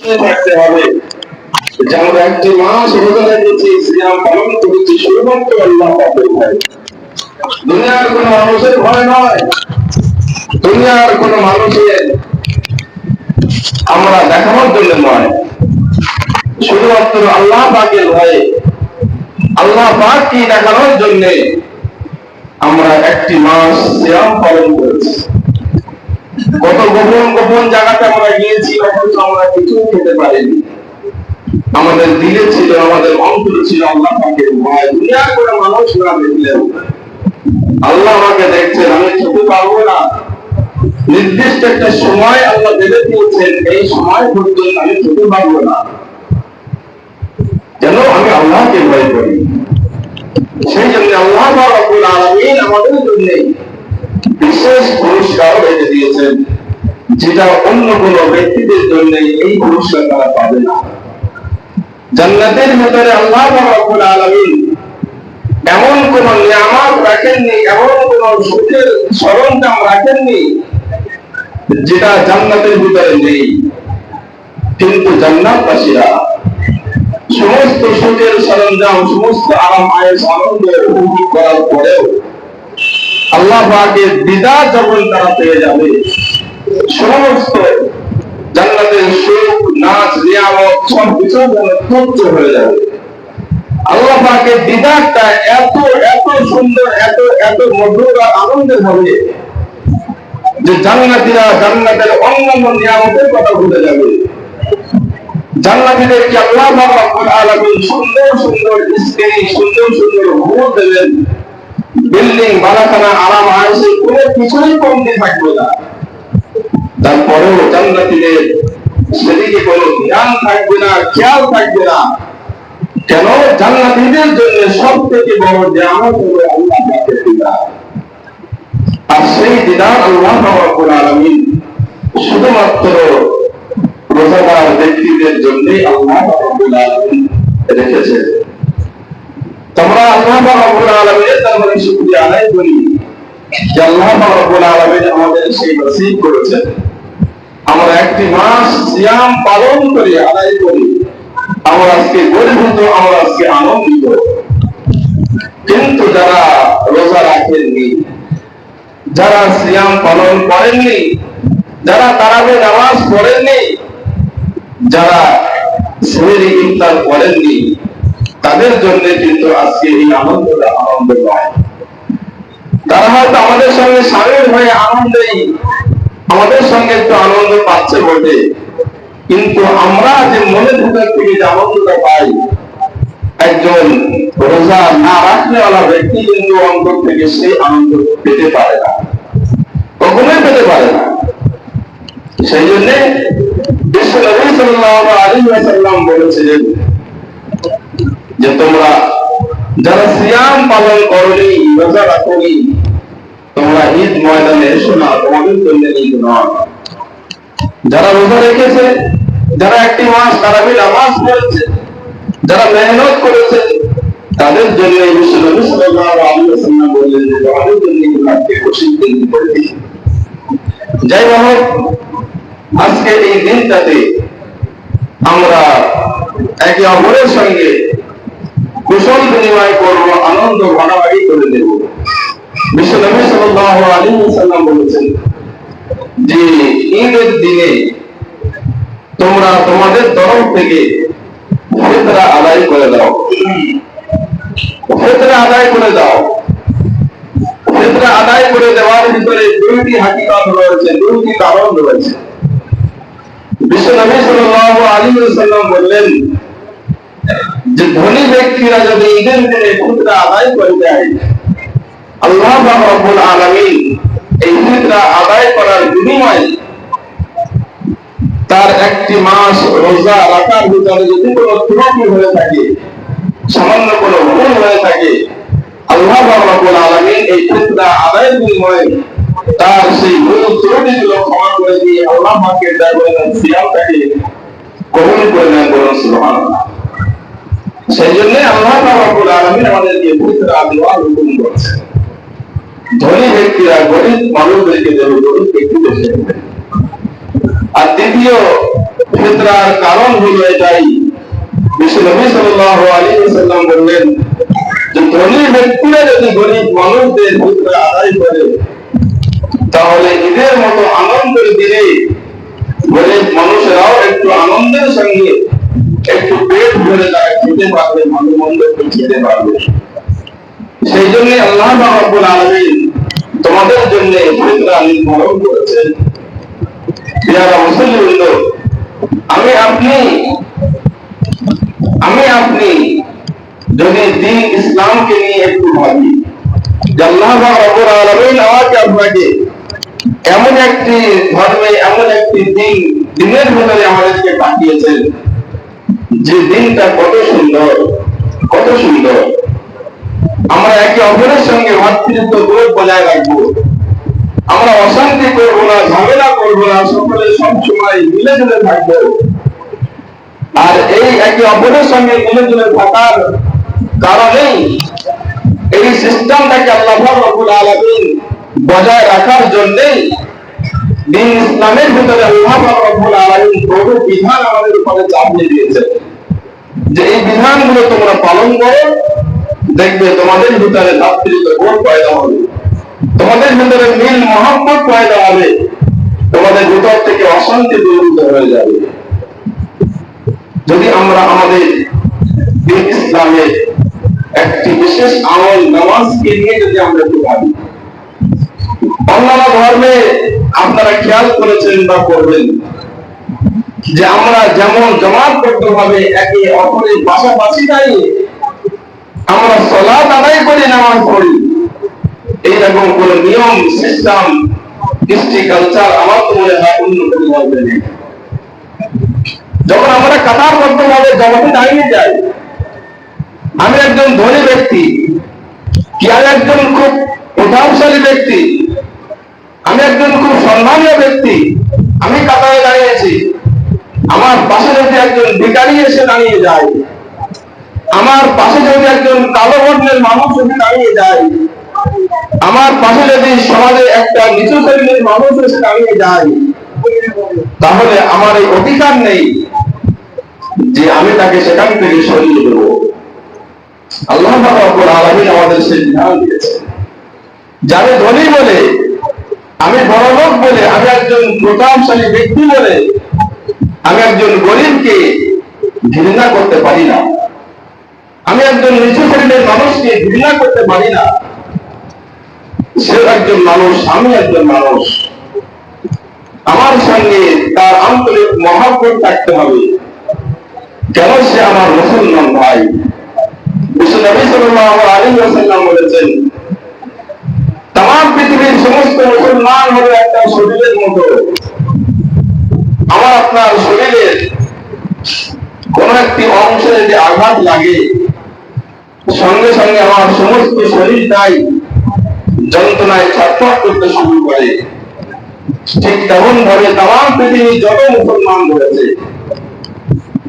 থাকতে হবে যে আমরা একটি মাস রোজা রেখেছি, সিয়াম পালন করেছি, শুধুমাত্র আল্লাহ পাকের ভয়। দুনিয়ার কোন মানুষের ভয় নয়, দুনিয়ার কোন মানুষের আমরা দেখানোর জন্য নয়, শুধুমাত্র আল্লাহ পাকের ভয়ে, আল্লাহ পাককে দেখানোর জন্য আমরা একটি মাস সিয়াম পালন করেছি। কত গোপন গোপন জায়গাতে আমরা গিয়েছি, অথচ আমরা কিছু খেতে পারিনি। আমাদের দিলে ছিল, আমাদের অন্তরে ছিল আল্লাহ পাকের ভয়। দুনিয়ার কোনো মানুষ না দেখলেও আল্লাহ আমাকে দেখছেন, আমি খেতে পারবো না। নির্দিষ্ট একটা সময় আল্লাহ বেঁধে দিয়েছেন, এই সময় পর্যন্ত আমি খেতে পারবো না, যেন আমি আল্লাহকে ভয় করি। সেই জন্য আল্লাহ রাব্বুল আলামিন আমাদের জন্য বিশেষ পুরস্কার রেখে দিয়েছেন, যেটা অন্য কোন ব্যক্তিদের জন্য এই পুরস্কার তারা পাবে না। জান্নাতের ভিতরে আল্লাহ রাব্বুল আলামিন এমন কোন নিয়ামত রাখেননি, এমন কোন সুখের সরঞ্জাম রাখেননি যেটা জান্নাতের ভিতরে নেই। কিন্তু জান্নাতবাসীরা সমস্ত সুখের সরঞ্জাম, সমস্ত আরাম আয়েশ আনন্দ উপভোগ করার পরেও আল্লাহ পাকের দিদার যখন তারা পেয়ে যাবে, সমস্ত জান্নাতের সুখ, নাচ, নিয়ামত সবকিছু যেন তুচ্ছ হয়ে যাবে। আল্লাহ পাকের দিদারটা এত এত সুন্দর, এত এত মধুর আর আনন্দের হবে যে জান্নাতীরা জান্নাতের অন্যান্য নিয়ামতের কথা ভুলে যাবে। জান্নাতীদেরকে আল্লাহ রাব্বুল আলামিন সুন্দর সুন্দর স্ত্রী, সুন্দর সুন্দর ঘর দেবেন, বিল্ডিং, বালাখানা, আরাম আয়েশে কোনো কিছুই কমতি থাকবে না। তারপরেও জান্নাতীদের সেদিকে কোনো ধ্যান থাকবে না, খেয়াল থাকবে না। কেন? জান্নাতীদের জন্য সব থেকে বড় নিয়ামত হলো আল্লাহ পাকের দিদার। আর সেই দিদার আল্লাহ রাব্বুল আলামিন শুধুমাত্র রোজাদার ব্যক্তিদের জন্যই আল্লাহ রাব্বুল আলামিন রেখেছেন। তোমরা আল্লাহ রাব্বুল আলামিনের দরবারে শুকরিয়া আদায় করি যে আল্লাহ রাব্বুল আলামিন আমাদের সেই নসিব করেছেন, আমরা একটি মাস সিয়াম পালন করি, আদায় করি। আমরা আজকে গর্বিত, আমরা আজকে আনন্দিত। কিন্তু যারা রোজা রাখেননি, যারা সিয়াম পালন করেননি, যারা তারাবির নামাজ পড়েননি, যারা সেহরি ইফতার করেননি, তাদের জন্য কিন্তু আজকে এই আনন্দটা আনন্দ নয়। তারা হয়তো আমাদের সঙ্গে শামিল হয়ে আনন্দেই আমাদের সঙ্গে একটু আনন্দ পাচ্ছে বটে, কিন্তু আমরা যে মনে ভিতর থেকে যে আনন্দটা পাই, একজন রোজা না রাখনেওয়ালা ব্যক্তি কিন্তু অন্তর থেকে সেই আনন্দ পেতে পারে না, কখনোই পেতে পারে না। সেই জন্য বিশ্ব নবী সাল্লাল্লাহু আলাইহি ওয়াসাল্লাম বলেছিলেন যে তোমরা যারা সিয়াম পালন করনি, রোজা রাখনি, তোমরা ঈদ ময়দানে এসো না, তোমাদের জন্য ঈদ নয়। যারা রোজা রেখেছে, যারা একটি মাস তারাবির নামাজ পড়েছে, যারা মেহনত করেছে, তাদের জন্য বিশ্ব নবী সাল্লাল্লাহু আলাইহি ওয়াসাল্লাম বললেন যে তোমাদের জন্য আজকে খুশির দিন করে দিই। যাই হোক, আজকে এই দিনটাতে আমরা একে অপরের সঙ্গে কুশল বিনিময় করব, আনন্দ ভাগাভাগি করে দেব। বিশ্ব নবী সাল্লাল্লাহু আলাইহি ওয়াসাল্লাম বলেছেন যে ঈদের দিনে তোমরা তোমাদের তরফ থেকে ফিতরা আদায় করে দাও, ফিতরা আদায় করে দাও। ফিতরা আদায় করে দেওয়ার ভিতরে দুইটি হাকিকত রয়েছে, দুইটি কারণ রয়েছে। বিশ্ব নবী সাল্লাল্লাহু আলাইহি ওয়াসাল্লাম বললেন যে ধনী ব্যক্তিরা যদি ঈদের দিনে ফিতরা আদায় করে দেয়, আল্লাহ রাব্বুল আলামিন এই ফিতরা আদায় করার বিনিময়ে তার একটি মাস রোজা রাখার ভিতরে যদি কোনো ত্রুটি হয়ে থাকে, সামান্য কোনো ভুল হয়ে থাকে, আল্লাহ রাব্বুল আলামিন এই ফিতরা আদায়ের বিনিময়ে তার সেই ভুল ত্রুটিগুলো ক্ষমা করে দিয়ে আল্লাহ পাকের দরবারে সিয়ামটাকে কবুল করে নেন। বলুন সুবহানাল্লাহ। সেই জন্য আল্লাহ রাব্বুল আলামিন আমাদেরকে ফিতরা দেওয়ার হুকুম করেছেন। ধনী ব্যক্তিরা গরিব মানুষদেরকে দেবে, গরিব ব্যক্তিদের দেবে। আর দ্বিতীয় ফিতরার কারণ হলো এটাই। বিশ্বনবী সাল্লাল্লাহু আলাইহি ওয়াসাল্লাম বললেন যে ধনী ব্যক্তিরা যদি গরিব মানুষদের ফিতরা আদায় করে তাহলে ঈদের মতো আনন্দের দিনে গরিব মানুষেরাও একটু আনন্দের সঙ্গে একটু পেট ভরে তারা খেতে পারবে, ভালো মন্দ খেতে পারবে। সেই জন্য আল্লাহ রাব্বুল আলামিন তোমাদের জন্য ফিতরা নির্ধারণ করেছেন। যারা মুসলিম, আমি আপনি যদি দিন ইসলামকে নিয়ে একটু ভাবি, আল্লাহ রাব্বুল আলামিন আমাকে আপনাকে এমন একটি ধর্মে, এমন একটি দিনের ভিতরে আমাদেরকে পাঠিয়েছেন যে দিনটা কত সুন্দর, কত সুন্দর। আমরা একে অপরের সঙ্গে ভাতৃত্ব বোধ বজায় রাখবো, আমরা অশান্তি করবো না, ঝামেলা করবো না, সকলে সবসময় মিলে জুলে থাকবো। আর এই একে অপরের সঙ্গে মিলে জুলে থাকার কারণেই এই সিস্টেমটাকে আল্লাহ রাব্বুল আলামিন বজায় রাখার জন্যই দিন ইসলামের ভিতরে আল্লাহ রাব্বুল আলামিন বহু বিধান আমাদের উপরে চাপিয়ে দিয়েছেন যে এই বিধানগুলো তোমরা পালন করো, দেখবে তোমাদের ভিতরে ভাতৃত্ব বোধ পয়দা হবে, তোমাদের ভিতরে মিল মহব্বত পয়দা হবে, তোমাদের ভিতর থেকে অশান্তি দূরীভূত হয়ে যাবে। যদি আমরা আমাদের দিন ইসলামের একটি বিশেষ আমল নামাজকে নিয়ে যদি আমরা একটু ভাবি, অন্যান্য ধর্মে আপনারা খেয়াল করেছেন বা করবেন যে আমরা যেমন জমাতবদ্ধভাবে একে অপরের পাশাপাশি দাঁড়িয়ে আমরা সালাত আদায় করি, নামাজ পড়ি, এইরকম কোন নিয়ম, সিস্টেম, কৃষ্টি, কালচার আমার তো মনে হয় অন্য কোনো ধর্মে নেই। যখন আমরা কাতারবদ্ধভাবে জমাতে দাঁড়িয়ে যাই, আমি একজন ধনী ব্যক্তি কি আমি একজন খুব প্রভাবশালী ব্যক্তি, আমি একজন খুব সম্মানীয় ব্যক্তি, আমি কাতারে দাঁড়িয়েছি, আমার পাশে যদি একজন ভিখারি এসে দাঁড়িয়ে যায়, আমার পাশে যদি একজন কালো বর্ণের মানুষ এসে দাঁড়িয়ে যায়, আমার পাশে যদি সমাজে একটা নিচু শ্রেণীর মানুষ এসে দাঁড়িয়ে যায়, তাহলে আমার এই অধিকার নেই যে আমি তাকে সেখান থেকে সরিয়ে দেব। আল্লাহ রাব্বুল আলামিন আমাদের সেই বিধান দিয়েছেন। যারা ধনী বলে, আমি বড়লোক বলে, আমি একজন প্রতাপশালী ব্যক্তি বলে আমি একজন গরিবকে ঘৃণা করতে পারি না, আমি একজন নিচু শ্রেণীর মানুষকে ঘৃণা করতে পারি না। সে একজন মানুষ, আমি একজন মানুষ, আমার সঙ্গে তার আন্তরিক মহব্বত থাকতে হবে। কেন? সে আমার মুসলমান ভাই। বিশ্বনবী সাল্লাল্লাহু আলাইহি ওয়াসাল্লাম বলেছেন, তাম পৃথিবীর সমস্ত মুসলমান হলো একটা শরীরের মতো। আমার আপনার শরীরের কোন একটি অংশে যদি আঘাত লাগে, সঙ্গে সঙ্গে আমার সমস্ত শরীরটাই যন্ত্রণায় ছটফট করতে শুরু করে। ঠিক তেমন ভাবে তাম পৃথিবীর যত মুসলমান রয়েছে,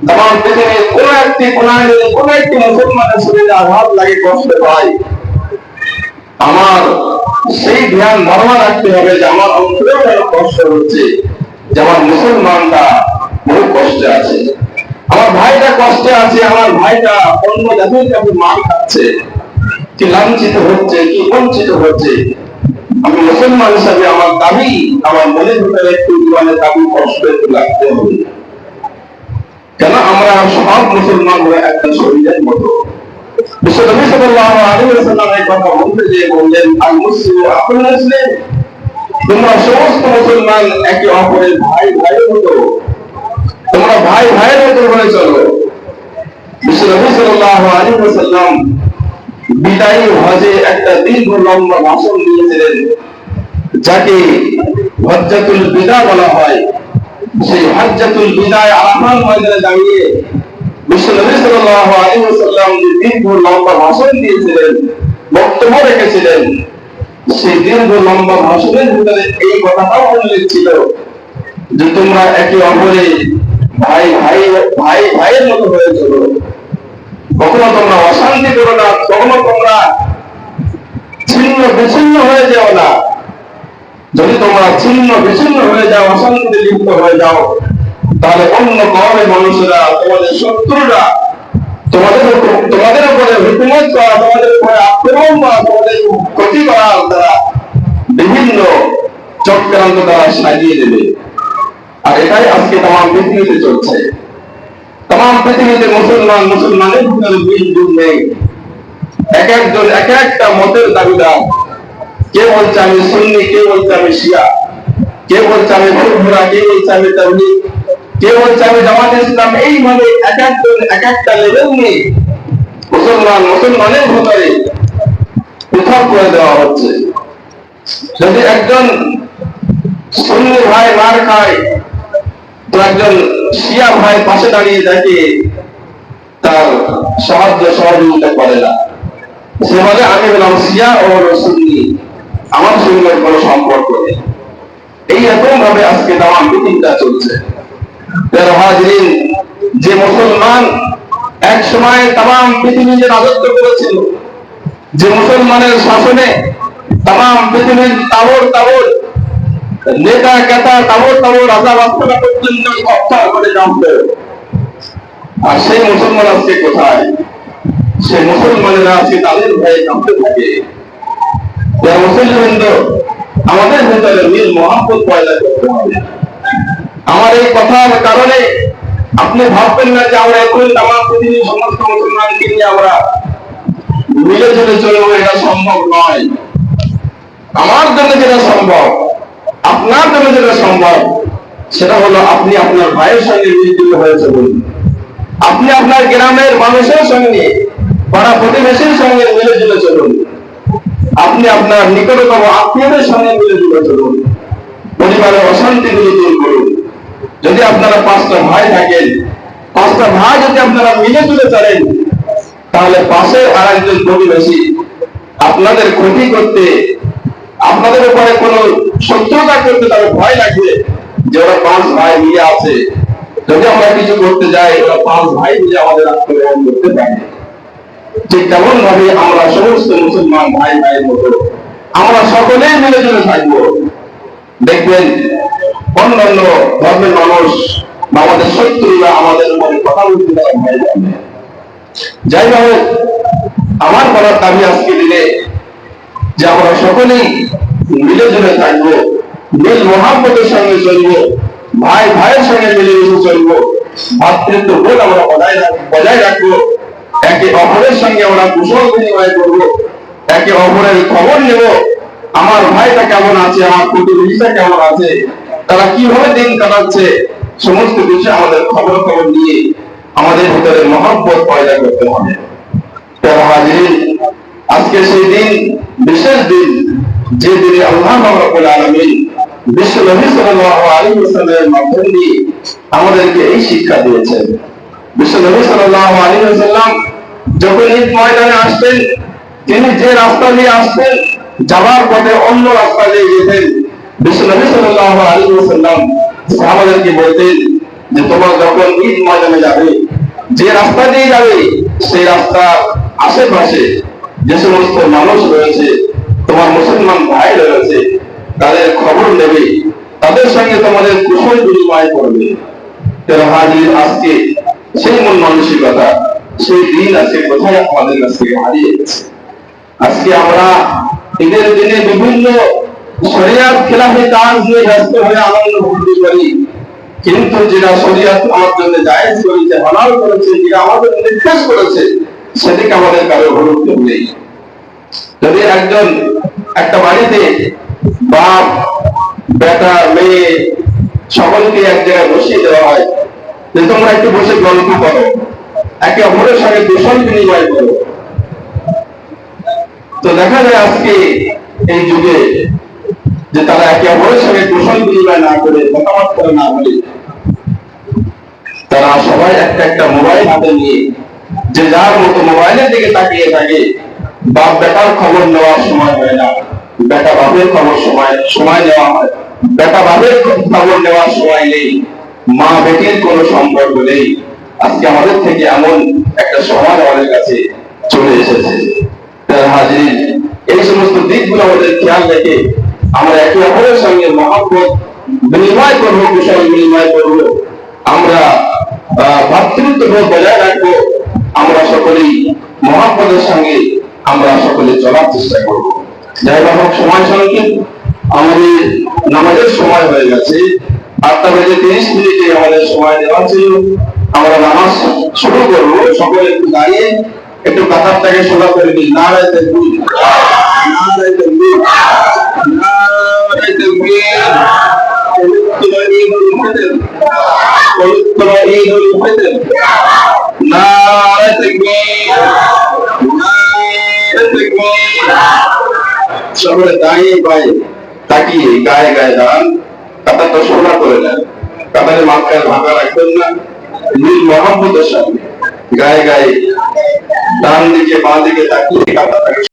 তাম পৃথিবীর কোন একটি কোনায় যদি কোন একটি মুসলমানের শরীরে আঘাত লাগে, কষ্ট পায়, আমার সেই ধ্যান ধারণা রাখতে হবে যে আমার অন্তরেও যেন কষ্ট হচ্ছে, যে আমার মুসলমানটা বহু কষ্টে আছে, আমার ভাইটা কষ্টে আছে, আমার ভাইটা অন্য জাতির কাছে মার খাচ্ছে, কি লাঞ্ছিত হচ্ছে, কি বঞ্চিত হচ্ছে। আমি মুসলমান হিসাবে আমার দাবি, আমার মনের ভিতরে একটু জীবনের দাবি কষ্ট একটু লাগতে হবে। কেন? আমরা সব মুসলমান হয়ে একটা শরীরের মতো। বিশ্বনবী সাল্লাল্লাহু আলাইহি ওয়াসাল্লাম এই কথা বলতে গিয়ে বললেন, আল মুসলিমু আখুল মুসলিম, তোমরা সমস্ত মুসলমান একে অপরের ভাই ভাইয়ের মতো, তোমরা ভাই ভাইয়ের মতো হয়ে চলো। বিশ্বনবী সাল্লাল্লাহু আলাইহি ওয়াসাল্লাম বিদায়ী হজে একটা দীর্ঘ লম্বা ভাষণ দিয়েছিলেন, যাকে হজ্জাতুল বিদা বলা হয়। সেই হজ্জাতুল বিদায় আরাফাত ময়দানে দাঁড়িয়ে বিশ্বনবী সাল্লাল্লাহু আলাইহি ওয়াসাল্লাম যে দীর্ঘ লম্বা ভাষণ দিয়েছিলেন, বক্তব্য রেখেছিলেন, সেই দীর্ঘ লম্বা ভাষণের ভিতরে এই কথাটাও উল্লেখ ছিল যে তোমরা একে অপরে ভাই ভাইয়ের মতো হয়ে চলো, কখনো তোমরা অশান্তি করো না, কখনো তোমরা ছিন্ন বিচ্ছিন্ন হয়ে যাও না। যদি তোমরা ছিন্ন বিচ্ছিন্ন হয়ে যাও, অশান্তিতে লিপ্ত হয়ে যাও, তাহলে অন্য কওমের মানুষেরা, তোমাদের শত্রুরা তোমাদের উপরে হুকুমত করা, তোমাদের উপরে আক্রমণ করা, তোমাদের ক্ষতি করার দ্বারা বিভিন্ন চক্রান্ত দ্বারা সাজিয়ে দেবে। আর এটাই আজকে তাম পৃথিবীতে চলছে। তাম পৃথিবীতে মুসলমানের ভিতরে বিদ্যুৎ নেই। এক একজন এক একটা মতের দাবিদার। কে বলছে আমি সুন্নি, কে বলছে আমি শিয়া, কে বলছে আমি ফুরফুরা, কে বলছে আমি তাবলীগ, কে বলছে আমি জামাত ইসলাম। এইভাবে এক একজন এক একটা লেভেল নিয়ে মুসলমানের ভিতরে পৃথক করে দেওয়া হচ্ছে। যদি একজন সুন্নি ভাই মার খায়, তো একজন শিয়া ভাই পাশে দাঁড়িয়ে দেখে তার সাহায্য সহযোগিতা করে না। সে বলে আমি বললাম শিয়া ও সুন্নি, আমার সঙ্গে কোনো সম্পর্ক নেই। এইরকম ভাবে আজকে তাম পৃথিবীটা চলছে। যে মুসলমান এক সময় তাম পৃথিবীতে রাজত্ব করেছিল, যে মুসলমানের শাসনে তাম পৃথিবীর তাবড় নেতা কেতা তাবড় রাজা বাস্তবা পর্যন্ত হত্যা করে জানত, আর সেই মুসলমান আজকে কোথায়? সেই মুসলমানেরা আজকে তাদের ভয়ে কাঁপতে থাকে। মুসলমান আমাদের ভেতরে মিল মহব্বত পয়দা করতে হবে। আমার এই কথার কারণে আপনি ভাববেন না যে আমরা এখন তাম পৃথিবীর সমস্ত মুসলমানকে নিয়ে আমরা মিলে ঝুলে চলবো, এটা সম্ভব নয়। আমার জন্য যেটা সম্ভব, আপনার জন্য যেটা সম্ভব, সেটা হলো আপনি আপনার ভাইয়ের সঙ্গে মিলিত হয়েছে বলুন, আপনি আপনার গ্রামের মানুষের সঙ্গে, পাড়া প্রতিবেশীর সঙ্গে মিলে ঝুলে চলুন, আপনি আপনার নিকটতম আত্মীয়দের সঙ্গে মিলে ঝুলে চলুন, পরিবারের অশান্তিগুলো দূর করুন। যদি আপনারা 5টা ভাই থাকেন, 5টা ভাই যদি আপনারা মিলে ঝুলে চলেন, তাহলে পাশে আর একজন প্রতিবেশী আপনাদের ক্ষতি করতে, আপনাদের উপরে কোনো শত্রুতা করতে তার ভয় লাগবে যে ওরা 5 ভাই মিলে আছে, যদি আমরা কিছু করতে যাই ওরা 5 ভাই মিলে আমাদের আক্রমণ করতে পারে। ঠিক তেমন ভাবে আমরা সমস্ত মুসলমান ভাই ভাইয়ের মতো আমরা সকলেই মিলে ঝুলে থাকবো। দেখবেন অন্যান্য ধর্মের মানুষ বা আমাদের শত্রুরা আমাদের উপরে কথা বলতে তারা ভয় পাবে। যাই হোক, আমার বলার দাবি আজকে দিলে যে আমরা সকলেই মিলে ঝুলে থাকবো, মিল মহাব্বতের সঙ্গে চলবো, ভাই ভাইয়ের সঙ্গে মিলেমিশে চলবো, ভাতৃত্ব বোধ আমরা বজায় রাখবো, একে অপরের সঙ্গে আমরা কুশল বিনিময় করবো, একে অপরের খবর নেব। আমার ভাইটা কেমন আছে, আমার প্রতিবেশীটা কেমন আছে, তারা কিভাবে দিন কাটাচ্ছে, সমস্ত কিছু আমাদের খবর নিয়ে আমাদের ভিতরে মহব্বত পয়দা করতে হবে। আজকে সেই দিন, বিশেষ দিন, যে দিনে আল্লাহ রাব্বুল আলামিন বিশ্ব নবী সাল্লাল্লাহু আলাইহি ওয়াসাল্লামের মাধ্যমে দিয়ে আমাদেরকে এই শিক্ষা দিয়েছেন। বিশ্ব নবী সাল্লাল্লাহু আলাইহি ওয়াসাল্লাম যখন ঈদ ময়দানে আসতেন, তিনি যে রাস্তা দিয়ে আসতেন, যাওয়ার পথে অন্য রাস্তা দিয়ে যেতেন। বিশ্ব নবী সাল্লাল্লাহু আলাইহি ওয়াসাল্লাম সাহাবাদেরকে বলতেন যে তোমরা যখন ঈদ ময়দানে যাবে, যে রাস্তা দিয়ে যাবে সেই রাস্তার আশেপাশে যে সমস্ত মানুষ রয়েছে, তোমার মুসলমান ভাই রয়েছে, তাদের খবর নেবে, তাদের সঙ্গে তোমাদের কুশল বিনিময় করবে। আজকে সেই মন মানসিকতা, সেই দিন আজকে কোথায় আমাদের কাছ থেকে হারিয়ে গেছে। আজকে আমরা ঈদের দিনে বিভিন্ন শরিয়াত খেলাফি কাজ নিয়ে ব্যস্ত হয়ে আনন্দ উপভোগ করি, কিন্তু যেটা শরিয়াত আমার জন্য জায়েজ করেছে, হালাল করেছে, যেটা আমাদের নির্দেশ করেছে, সেদিকে আমাদের কারো গুরুত্ব নেই। যদি একজন একটা বাড়িতে বাপ বেটা মেয়ে সকলকে এক জায়গায় বসিয়ে দেওয়া হয় যে তোমরা একটু বসে গল্প করো, একে অপরের সঙ্গে কুশল বিনিময় করো, তো দেখা যায় আজকে এই যুগে যে তারা একে অপরের সঙ্গে কুশল বিনিময় না করে, কথাবার্তা না বলে, তারা সবাই একটা মোবাইল হাতে নিয়ে যে যার মতো মোবাইলের দিকে তাকিয়ে থাকে। বাপ বেটার খবর নেওয়ার সময় হয় না, বেটা বাপের খবর সময় নেওয়া হয়, বেটা বাপের খবর নেওয়ার সময় নেই, মা বেটির কোনো সম্পর্ক নেই। আজকে আমাদের থেকে এমন একটা সমাজ আমাদের কাছে চলে এসেছে। হাজির, এই সমস্ত দিকগুলো আমাদের খেয়াল রেখে আমরা একে অপরের সঙ্গে মহব্বত বিনিময় করবো, কুশল বিনিময় করবো, আমরা ভাতৃত্ববোধ বজায় রাখবো। আমরা সকলেই মহাপদের সঙ্গে আমরা সকলে চলার চেষ্টা করব। যাই হোক, সময় সংক্ষেপ, আমাদের নামাজের সময় হয়ে গেছে। 8:30 আমাদের সময় দেওয়া ছিল। আমরা নামাজ শুরু করবো। সকলে একটু দাঁড়িয়ে একটু কাতারটাকে সোজা করে দিই। নারায়ে তাকবীর, নারায়ে তাকবীর, নারায়ে তাকবীর। পবিত্র ঈদুল ফিতর, পবিত্র ঈদুল ফিতর। নারায়ে তাকবীর, নারায়ে তাকবীর। সকলে দাঁড়িয়ে পায়ে তাকিয়ে গায়ে গায়ে দাঁড়ান। কাতারটা সোজা করে নেন। কাতারের মাঝখানে ভাঙা রাখবেন না। নীল মহাব্বতের সাথে গায়ে গায়ে ডান দিকে বাঁ দিকে তাকিয়ে কাতারটাকে